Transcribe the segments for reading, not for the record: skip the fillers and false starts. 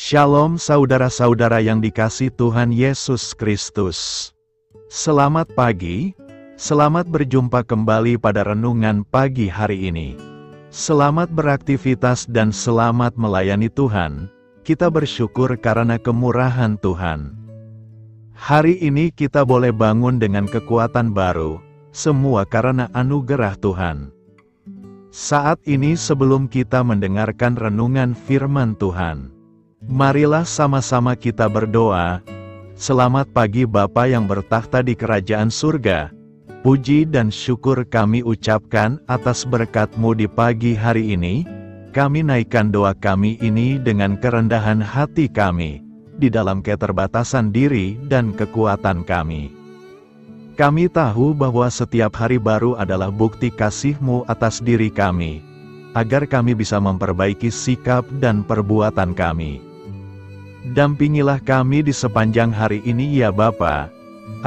Shalom saudara-saudara yang dikasihi Tuhan Yesus Kristus. Selamat pagi, selamat berjumpa kembali pada renungan pagi hari ini. Selamat beraktivitas dan selamat melayani Tuhan. Kita bersyukur karena kemurahan Tuhan. Hari ini kita boleh bangun dengan kekuatan baru, semua karena anugerah Tuhan. Saat ini sebelum kita mendengarkan renungan firman Tuhan, marilah sama-sama kita berdoa. Selamat pagi Bapa yang bertakhta di kerajaan surga. Puji dan syukur kami ucapkan atas berkat-Mu di pagi hari ini. Kami naikkan doa kami ini dengan kerendahan hati kami, di dalam keterbatasan diri dan kekuatan kami. Kami tahu bahwa setiap hari baru adalah bukti kasih-Mu atas diri kami, agar kami bisa memperbaiki sikap dan perbuatan kami. Dampingilah kami di sepanjang hari ini ya Bapa,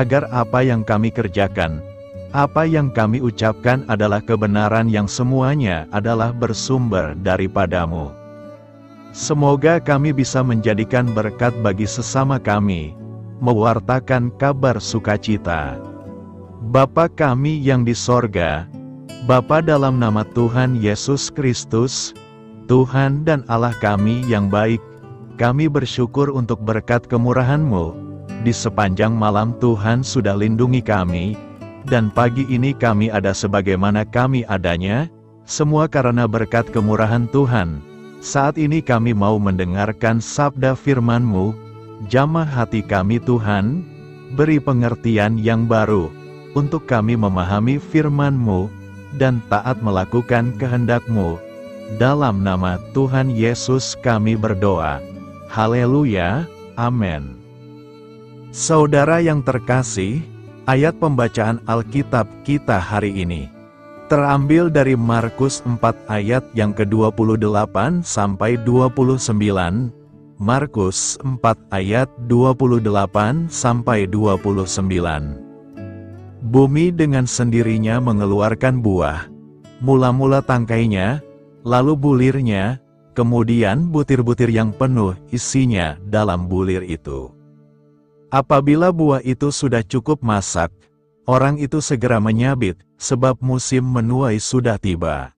agar apa yang kami kerjakan, apa yang kami ucapkan adalah kebenaran yang semuanya adalah bersumber daripada-Mu. Semoga kami bisa menjadikan berkat bagi sesama kami, mewartakan kabar sukacita. Bapa kami yang di sorga, Bapa dalam nama Tuhan Yesus Kristus, Tuhan dan Allah kami yang baik, kami bersyukur untuk berkat kemurahan-Mu. Di sepanjang malam Tuhan sudah lindungi kami, dan pagi ini kami ada sebagaimana kami adanya, semua karena berkat kemurahan Tuhan. Saat ini kami mau mendengarkan sabda firman-Mu, jamah hati kami Tuhan, beri pengertian yang baru, untuk kami memahami firman-Mu, dan taat melakukan kehendak-Mu. Dalam nama Tuhan Yesus kami berdoa. Haleluya, amin. Saudara yang terkasih, ayat pembacaan Alkitab kita hari ini terambil dari Markus 4 ayat yang ke-28 sampai 29. Markus 4 ayat 28 sampai 29. Bumi dengan sendirinya mengeluarkan buah, mula-mula tangkainya, lalu bulirnya, kemudian butir-butir yang penuh isinya dalam bulir itu. Apabila buah itu sudah cukup masak, orang itu segera menyabit, sebab musim menuai sudah tiba.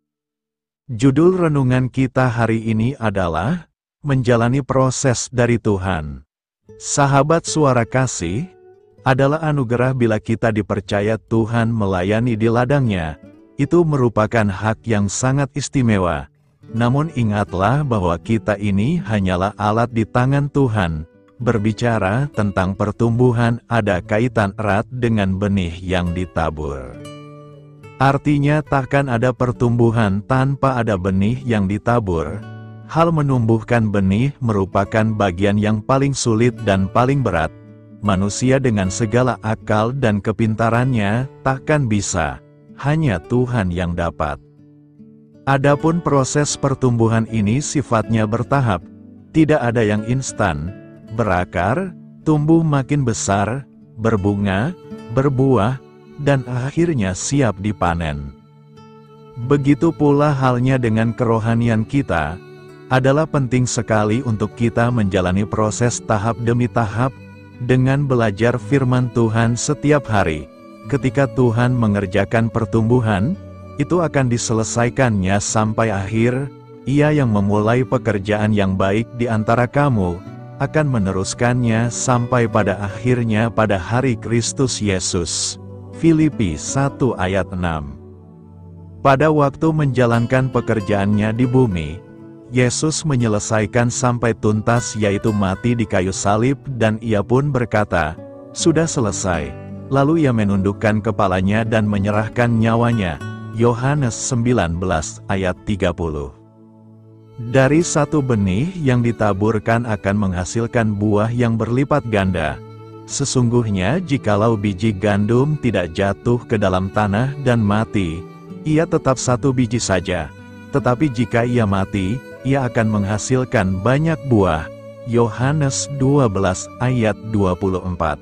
Judul renungan kita hari ini adalah menjalani proses dari Tuhan. Sahabat suara kasih, adalah anugerah bila kita dipercaya Tuhan melayani di ladang-Nya. Itu merupakan hak yang sangat istimewa. Namun ingatlah bahwa kita ini hanyalah alat di tangan Tuhan. Berbicara tentang pertumbuhan ada kaitan erat dengan benih yang ditabur. Artinya takkan ada pertumbuhan tanpa ada benih yang ditabur. Hal menumbuhkan benih merupakan bagian yang paling sulit dan paling berat. Manusia dengan segala akal dan kepintarannya takkan bisa, hanya Tuhan yang dapat. Adapun proses pertumbuhan ini sifatnya bertahap, tidak ada yang instan, berakar, tumbuh makin besar, berbunga, berbuah, dan akhirnya siap dipanen. Begitu pula halnya dengan kerohanian kita, adalah penting sekali untuk kita menjalani proses tahap demi tahap, dengan belajar firman Tuhan setiap hari. Ketika Tuhan mengerjakan pertumbuhan, itu akan diselesaikannya sampai akhir. Ia yang memulai pekerjaan yang baik di antara kamu, akan meneruskannya sampai pada akhirnya pada hari Kristus Yesus. Filipi 1 ayat 6. Pada waktu menjalankan pekerjaannya di bumi, Yesus menyelesaikan sampai tuntas, yaitu mati di kayu salib, dan Ia pun berkata, "Sudah selesai." Lalu Ia menundukkan kepalanya dan menyerahkan nyawanya. Yohanes 19 ayat 30. Dari satu benih yang ditaburkan akan menghasilkan buah yang berlipat ganda. Sesungguhnya jikalau biji gandum tidak jatuh ke dalam tanah dan mati, ia tetap satu biji saja. Tetapi jika ia mati, ia akan menghasilkan banyak buah. Yohanes 12 ayat 24.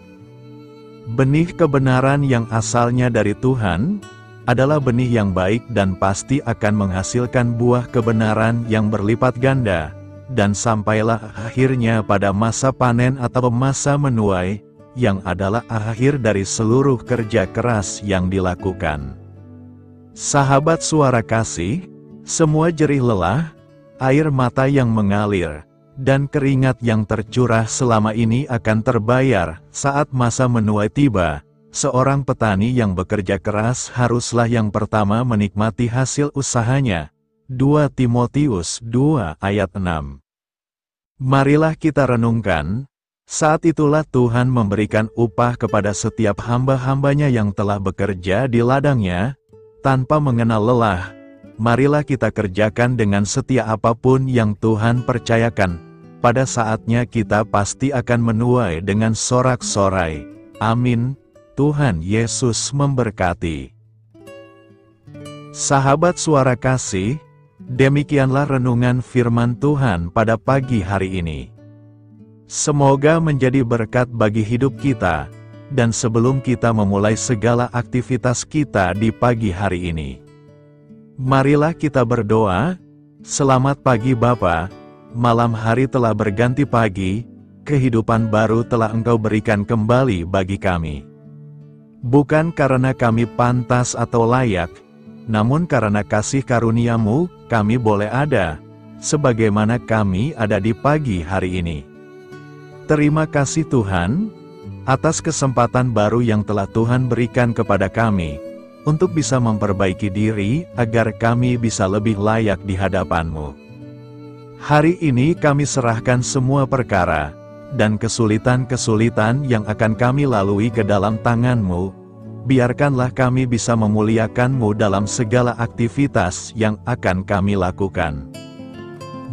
Benih kebenaran yang asalnya dari Tuhan, adalah benih yang baik dan pasti akan menghasilkan buah kebenaran yang berlipat ganda. dan sampailah akhirnya pada masa panen atau masa menuai, yang adalah akhir dari seluruh kerja keras yang dilakukan. Sahabat Suara Kasih, semua jerih lelah, air mata yang mengalir, dan keringat yang tercurah selama ini akan terbayar saat masa menuai tiba. Seorang petani yang bekerja keras haruslah yang pertama menikmati hasil usahanya. 2 Timotius 2 ayat 6. Marilah kita renungkan, saat itulah Tuhan memberikan upah kepada setiap hamba-hambanya yang telah bekerja di ladangnya, tanpa mengenal lelah. Marilah kita kerjakan dengan setia apapun yang Tuhan percayakan. Pada saatnya kita pasti akan menuai dengan sorak-sorai. Amin. Tuhan Yesus memberkati. Sahabat Suara Kasih, demikianlah renungan firman Tuhan pada pagi hari ini. Semoga menjadi berkat bagi hidup kita, dan sebelum kita memulai segala aktivitas kita di pagi hari ini, marilah kita berdoa. Selamat pagi Bapa. Malam hari telah berganti pagi, kehidupan baru telah Engkau berikan kembali bagi kami. Bukan karena kami pantas atau layak, namun karena kasih karunia-Mu, kami boleh ada, sebagaimana kami ada di pagi hari ini. Terima kasih Tuhan, atas kesempatan baru yang telah Tuhan berikan kepada kami, untuk bisa memperbaiki diri, agar kami bisa lebih layak di hadapan-Mu. Hari ini kami serahkan semua perkara, dan kesulitan-kesulitan yang akan kami lalui ke dalam tangan-Mu. Biarkanlah kami bisa memuliakan-Mu dalam segala aktivitas yang akan kami lakukan.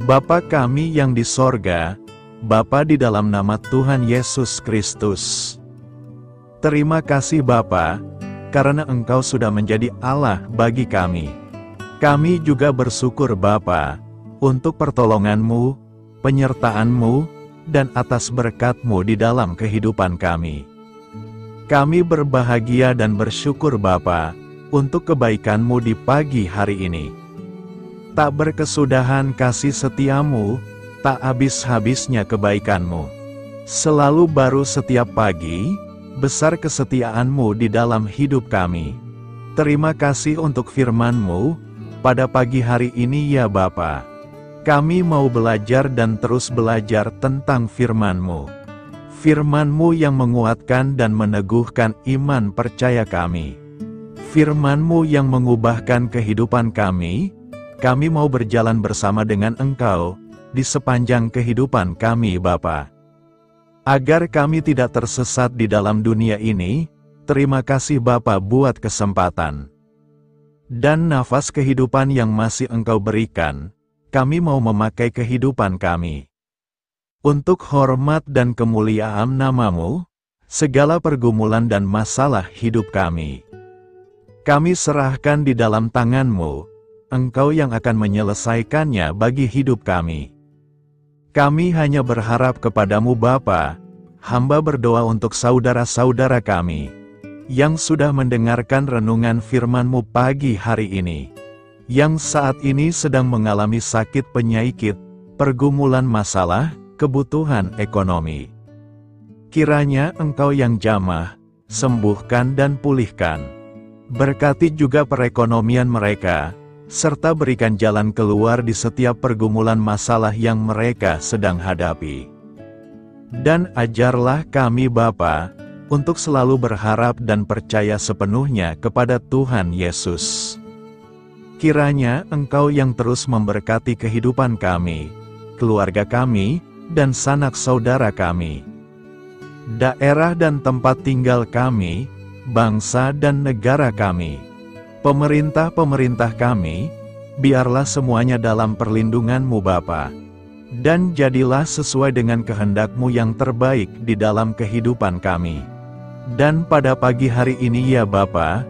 Bapa kami yang di sorga, Bapa di dalam nama Tuhan Yesus Kristus. Terima kasih Bapa, karena Engkau sudah menjadi Allah bagi kami. Kami juga bersyukur Bapa, untuk pertolongan-Mu, penyertaan-Mu, dan atas berkat-Mu di dalam kehidupan kami. Kami berbahagia dan bersyukur Bapa, untuk kebaikan-Mu di pagi hari ini. Tak berkesudahan kasih setia-Mu, tak habis-habisnya kebaikan-Mu. Selalu baru setiap pagi, besar kesetiaan-Mu di dalam hidup kami. Terima kasih untuk firman-Mu, pada pagi hari ini ya Bapa. Kami mau belajar dan terus belajar tentang firman-Mu. Firman-Mu yang menguatkan dan meneguhkan iman percaya kami. Firman-Mu yang mengubahkan kehidupan kami. Kami mau berjalan bersama dengan Engkau, di sepanjang kehidupan kami Bapa. Agar kami tidak tersesat di dalam dunia ini, terima kasih Bapa buat kesempatan dan nafas kehidupan yang masih Engkau berikan. Kami mau memakai kehidupan kami untuk hormat dan kemuliaan nama-Mu, segala pergumulan dan masalah hidup kami. Kami serahkan di dalam tangan-Mu, Engkau yang akan menyelesaikannya bagi hidup kami. Kami hanya berharap kepada-Mu Bapa. Hamba berdoa untuk saudara-saudara kami, yang sudah mendengarkan renungan firman-Mu pagi hari ini, yang saat ini sedang mengalami sakit penyakit, pergumulan masalah, kebutuhan ekonomi. Kiranya Engkau yang jamah, sembuhkan dan pulihkan. Berkati juga perekonomian mereka, serta berikan jalan keluar di setiap pergumulan masalah yang mereka sedang hadapi. Dan ajarlah kami Bapa, untuk selalu berharap dan percaya sepenuhnya kepada Tuhan Yesus. Kiranya Engkau yang terus memberkati kehidupan kami, keluarga kami, dan sanak saudara kami, daerah dan tempat tinggal kami, bangsa dan negara kami, pemerintah-pemerintah kami, biarlah semuanya dalam perlindungan-Mu Bapa, dan jadilah sesuai dengan kehendak-Mu yang terbaik di dalam kehidupan kami. Dan pada pagi hari ini ya Bapa,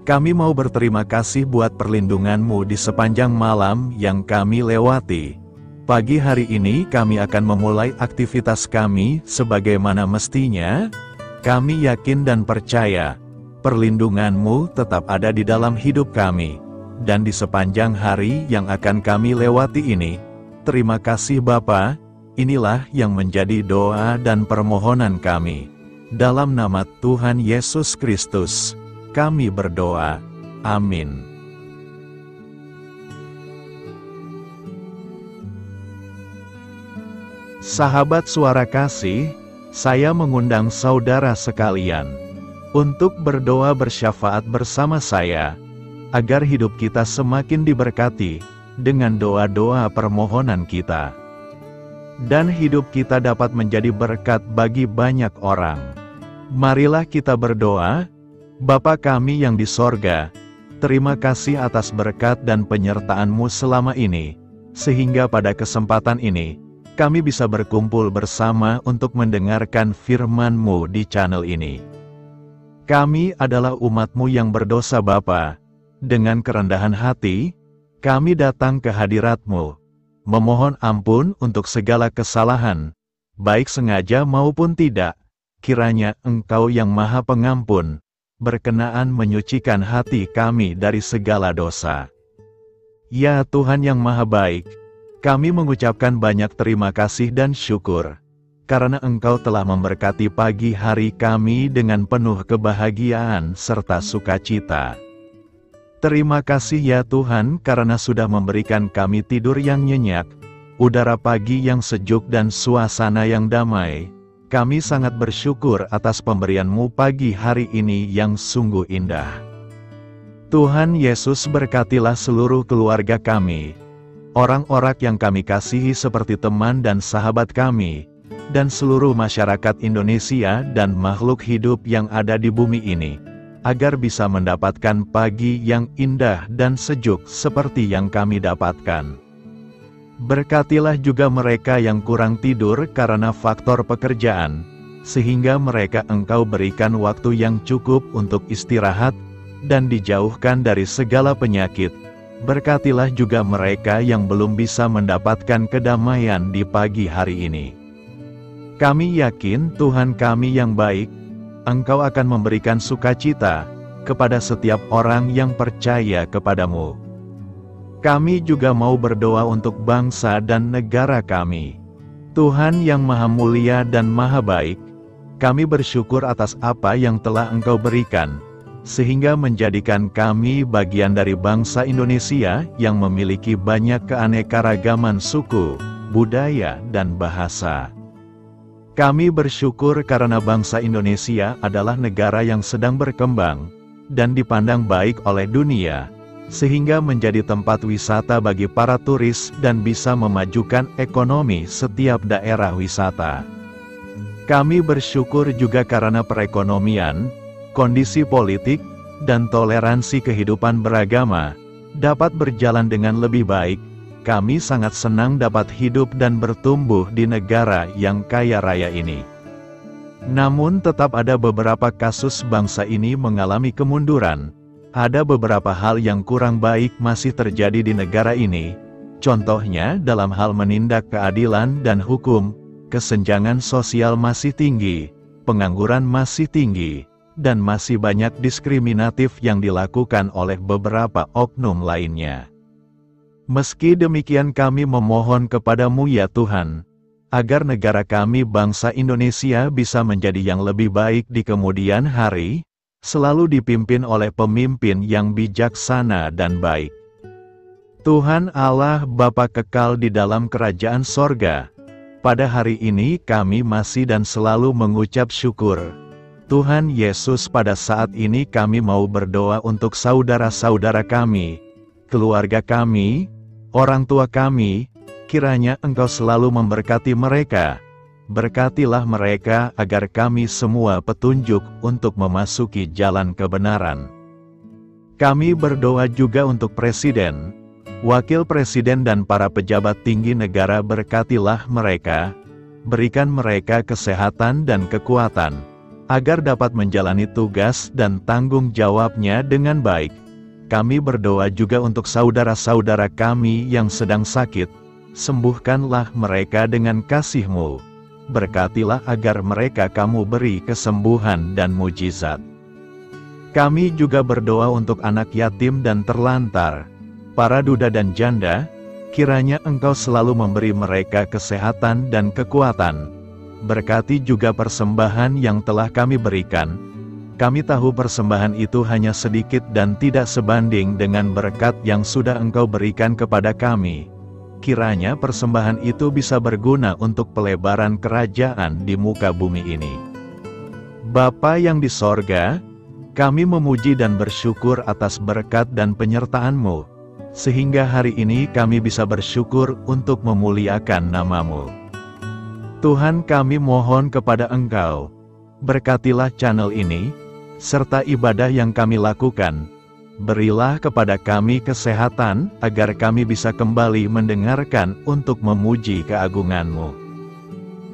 kami mau berterima kasih buat perlindungan-Mu di sepanjang malam yang kami lewati. Pagi hari ini kami akan memulai aktivitas kami sebagaimana mestinya. Kami yakin dan percaya, perlindungan-Mu tetap ada di dalam hidup kami. Dan di sepanjang hari yang akan kami lewati ini, Terima kasih Bapa, inilah yang menjadi doa dan permohonan kami. Dalam nama Tuhan Yesus Kristus, kami berdoa. Amin. Sahabat Suara Kasih, saya mengundang saudara sekalian untuk berdoa bersyafaat bersama saya, agar hidup kita semakin diberkati dengan doa-doa permohonan kita. Dan hidup kita dapat menjadi berkat bagi banyak orang. Marilah kita berdoa. Bapa kami yang di sorga, terima kasih atas berkat dan penyertaan-Mu selama ini, sehingga pada kesempatan ini, kami bisa berkumpul bersama untuk mendengarkan firman-Mu di channel ini. Kami adalah umat-Mu yang berdosa Bapa. Dengan kerendahan hati, kami datang ke hadirat-Mu, memohon ampun untuk segala kesalahan, baik sengaja maupun tidak. Kiranya Engkau yang Maha Pengampun, berkenaan menyucikan hati kami dari segala dosa. Ya Tuhan yang Maha Baik, kami mengucapkan banyak terima kasih dan syukur, karena Engkau telah memberkati pagi hari kami dengan penuh kebahagiaan serta sukacita. Terima kasih ya Tuhan karena sudah memberikan kami tidur yang nyenyak, udara pagi yang sejuk dan suasana yang damai. Kami sangat bersyukur atas pemberian-Mu pagi hari ini yang sungguh indah. Tuhan Yesus berkatilah seluruh keluarga kami, orang-orang yang kami kasihi seperti teman dan sahabat kami, dan seluruh masyarakat Indonesia dan makhluk hidup yang ada di bumi ini, agar bisa mendapatkan pagi yang indah dan sejuk seperti yang kami dapatkan. Berkatilah juga mereka yang kurang tidur karena faktor pekerjaan, sehingga mereka Engkau berikan waktu yang cukup untuk istirahat, dan dijauhkan dari segala penyakit. Berkatilah juga mereka yang belum bisa mendapatkan kedamaian di pagi hari ini. Kami yakin Tuhan kami yang baik, Engkau akan memberikan sukacita kepada setiap orang yang percaya kepada-Mu. Kami juga mau berdoa untuk bangsa dan negara kami. Tuhan yang Maha Mulia dan Maha Baik, kami bersyukur atas apa yang telah Engkau berikan, sehingga menjadikan kami bagian dari bangsa Indonesia yang memiliki banyak keanekaragaman suku, budaya, dan bahasa. Kami bersyukur karena bangsa Indonesia adalah negara yang sedang berkembang, dan dipandang baik oleh dunia, sehingga menjadi tempat wisata bagi para turis dan bisa memajukan ekonomi setiap daerah wisata. Kami bersyukur juga karena perekonomian, kondisi politik, dan toleransi kehidupan beragama dapat berjalan dengan lebih baik. Kami sangat senang dapat hidup dan bertumbuh di negara yang kaya raya ini. Namun tetap ada beberapa kasus bangsa ini mengalami kemunduran. Ada beberapa hal yang kurang baik masih terjadi di negara ini, contohnya dalam hal menindak keadilan dan hukum, kesenjangan sosial masih tinggi, pengangguran masih tinggi, dan masih banyak diskriminatif yang dilakukan oleh beberapa oknum lainnya. Meski demikian kami memohon kepada-Mu ya Tuhan, agar negara kami bangsa Indonesia bisa menjadi yang lebih baik di kemudian hari, selalu dipimpin oleh pemimpin yang bijaksana dan baik. Tuhan Allah Bapa kekal di dalam kerajaan sorga, pada hari ini kami masih dan selalu mengucap syukur. Tuhan Yesus, pada saat ini kami mau berdoa untuk saudara-saudara kami, keluarga kami, orang tua kami, kiranya Engkau selalu memberkati mereka. Berkatilah mereka agar kami semua petunjuk untuk memasuki jalan kebenaran. Kami berdoa juga untuk Presiden, Wakil Presiden dan para pejabat tinggi negara. Berkatilah mereka, berikan mereka kesehatan dan kekuatan, agar dapat menjalani tugas dan tanggung jawabnya dengan baik. Kami berdoa juga untuk saudara-saudara kami yang sedang sakit, sembuhkanlah mereka dengan kasih-Mu. Berkatilah agar mereka Kamu beri kesembuhan dan mujizat. Kami juga berdoa untuk anak yatim dan terlantar, para duda dan janda, Kiranya Engkau selalu memberi mereka kesehatan dan kekuatan. Berkati juga persembahan yang telah kami berikan. Kami tahu persembahan itu hanya sedikit dan tidak sebanding dengan berkat yang sudah Engkau berikan kepada kami. Kiranya persembahan itu bisa berguna untuk pelebaran kerajaan di muka bumi ini. Bapa yang di sorga, kami memuji dan bersyukur atas berkat dan penyertaan-Mu, sehingga hari ini kami bisa bersyukur untuk memuliakan nama-Mu. Tuhan, kami mohon kepada Engkau, berkatilah channel ini, serta ibadah yang kami lakukan. Berilah kepada kami kesehatan, agar kami bisa kembali mendengarkan untuk memuji keagungan-Mu.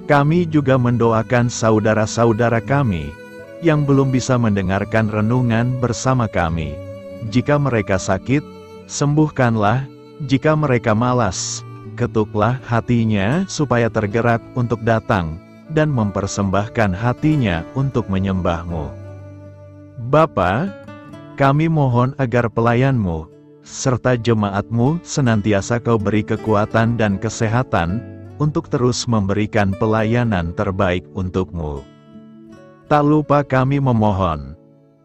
Kami juga mendoakan saudara-saudara kami, yang belum bisa mendengarkan renungan bersama kami. Jika mereka sakit, sembuhkanlah. Jika mereka malas, ketuklah hatinya supaya tergerak untuk datang, dan mempersembahkan hatinya untuk menyembah-Mu. Bapa, kami mohon agar pelayan-Mu, serta jemaat-Mu senantiasa Kau beri kekuatan dan kesehatan, untuk terus memberikan pelayanan terbaik untuk-Mu. Tak lupa kami memohon,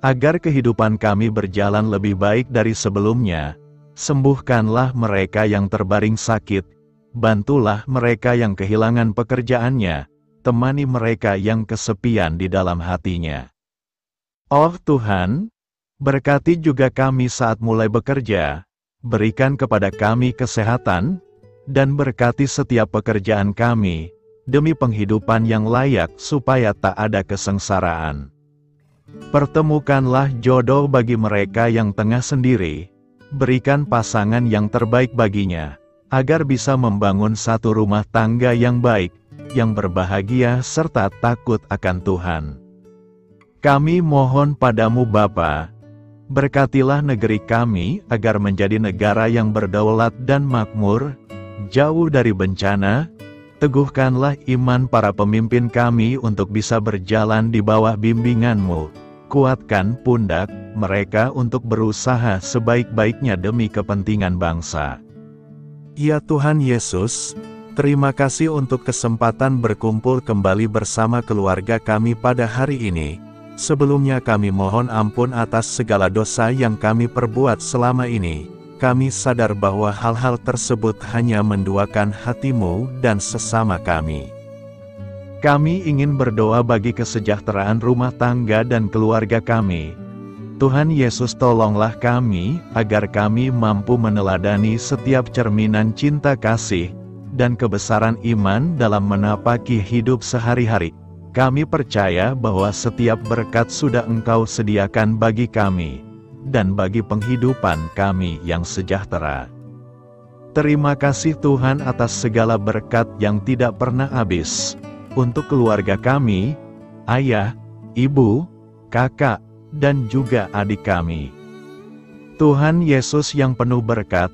agar kehidupan kami berjalan lebih baik dari sebelumnya. Sembuhkanlah mereka yang terbaring sakit, bantulah mereka yang kehilangan pekerjaannya, temani mereka yang kesepian di dalam hatinya. Oh Tuhan, berkati juga kami saat mulai bekerja, berikan kepada kami kesehatan, dan berkati setiap pekerjaan kami, demi penghidupan yang layak supaya tak ada kesengsaraan. Pertemukanlah jodoh bagi mereka yang tengah sendiri, berikan pasangan yang terbaik baginya, agar bisa membangun satu rumah tangga yang baik, yang berbahagia serta takut akan Tuhan. Kami mohon padamu Bapa, berkatilah negeri kami agar menjadi negara yang berdaulat dan makmur, jauh dari bencana. Teguhkanlah iman para pemimpin kami untuk bisa berjalan di bawah bimbingan-Mu. Kuatkan pundak mereka untuk berusaha sebaik-baiknya demi kepentingan bangsa. Ya Tuhan Yesus, terima kasih untuk kesempatan berkumpul kembali bersama keluarga kami pada hari ini. Sebelumnya kami mohon ampun atas segala dosa yang kami perbuat selama ini. Kami sadar bahwa hal-hal tersebut hanya menduakan hati-Mu dan sesama kami. Kami ingin berdoa bagi kesejahteraan rumah tangga dan keluarga kami. Tuhan Yesus, tolonglah kami, agar kami mampu meneladani setiap cerminan cinta kasih, dan kebesaran iman dalam menapaki hidup sehari-hari. Kami percaya bahwa setiap berkat sudah Engkau sediakan bagi kami, dan bagi penghidupan kami yang sejahtera. Terima kasih Tuhan atas segala berkat yang tidak pernah habis, untuk keluarga kami, ayah, ibu, kakak, dan juga adik kami. Tuhan Yesus yang penuh berkat,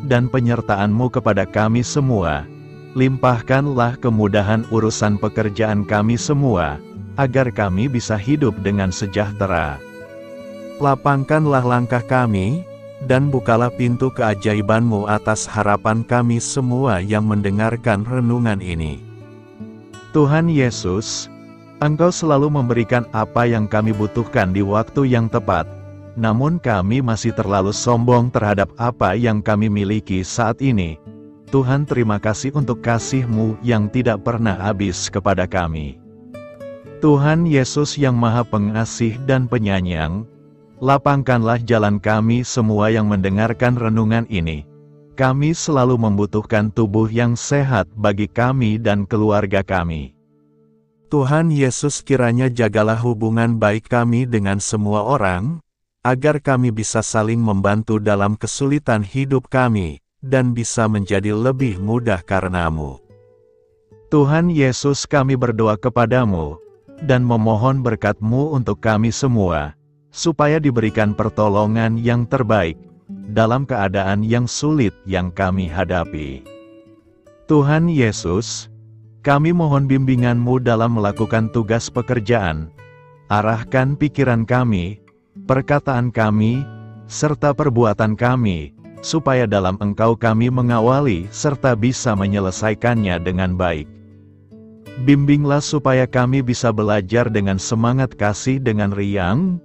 dan penyertaan-Mu kepada kami semua, limpahkanlah kemudahan urusan pekerjaan kami semua, agar kami bisa hidup dengan sejahtera. Lapangkanlah langkah kami, dan bukalah pintu keajaiban-Mu atas harapan kami semua yang mendengarkan renungan ini. Tuhan Yesus, Engkau selalu memberikan apa yang kami butuhkan di waktu yang tepat, namun kami masih terlalu sombong terhadap apa yang kami miliki saat ini. Tuhan, terima kasih untuk kasih-Mu yang tidak pernah habis kepada kami. Tuhan Yesus yang Maha Pengasih dan Penyayang, lapangkanlah jalan kami semua yang mendengarkan renungan ini. Kami selalu membutuhkan tubuh yang sehat bagi kami dan keluarga kami. Tuhan Yesus, kiranya jagalah hubungan baik kami dengan semua orang, agar kami bisa saling membantu dalam kesulitan hidup kami, dan bisa menjadi lebih mudah karena-Mu. Tuhan Yesus, kami berdoa kepadamu, dan memohon berkat-Mu untuk kami semua, supaya diberikan pertolongan yang terbaik, dalam keadaan yang sulit yang kami hadapi. Tuhan Yesus, kami mohon bimbingan-Mu dalam melakukan tugas pekerjaan. Arahkan pikiran kami, perkataan kami, serta perbuatan kami, supaya dalam Engkau kami mengawali serta bisa menyelesaikannya dengan baik. Bimbinglah supaya kami bisa belajar dengan semangat kasih dengan riang,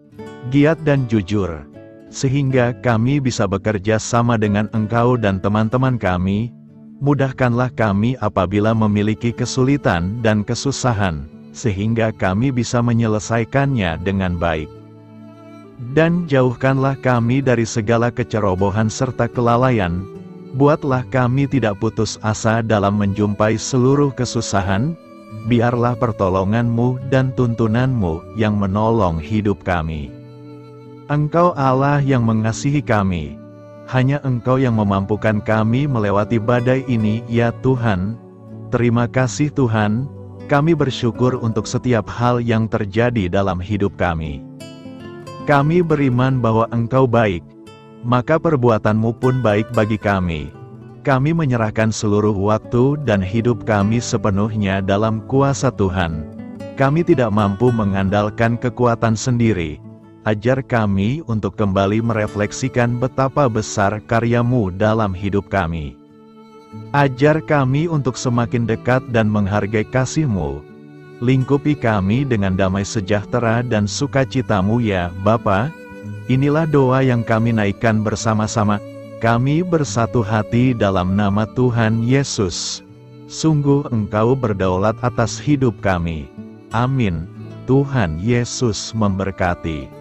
giat dan jujur, sehingga kami bisa bekerja sama dengan Engkau dan teman-teman kami. Mudahkanlah kami apabila memiliki kesulitan dan kesusahan, sehingga kami bisa menyelesaikannya dengan baik. Dan jauhkanlah kami dari segala kecerobohan serta kelalaian. Buatlah kami tidak putus asa dalam menjumpai seluruh kesusahan. Biarlah pertolongan-Mu dan tuntunan-Mu yang menolong hidup kami. Engkau Allah yang mengasihi kami. Hanya Engkau yang memampukan kami melewati badai ini, ya Tuhan. Terima kasih Tuhan, kami bersyukur untuk setiap hal yang terjadi dalam hidup kami. Kami beriman bahwa Engkau baik, maka perbuatan-Mu pun baik bagi kami. Kami menyerahkan seluruh waktu dan hidup kami sepenuhnya dalam kuasa Tuhan. Kami tidak mampu mengandalkan kekuatan sendiri. Ajar kami untuk kembali merefleksikan betapa besar karya-Mu dalam hidup kami. Ajar kami untuk semakin dekat dan menghargai kasih-Mu. Lingkupi kami dengan damai sejahtera dan sukacita-Mu ya Bapa. Inilah doa yang kami naikkan bersama-sama. Kami bersatu hati dalam nama Tuhan Yesus. Sungguh Engkau berdaulat atas hidup kami. Amin. Tuhan Yesus memberkati.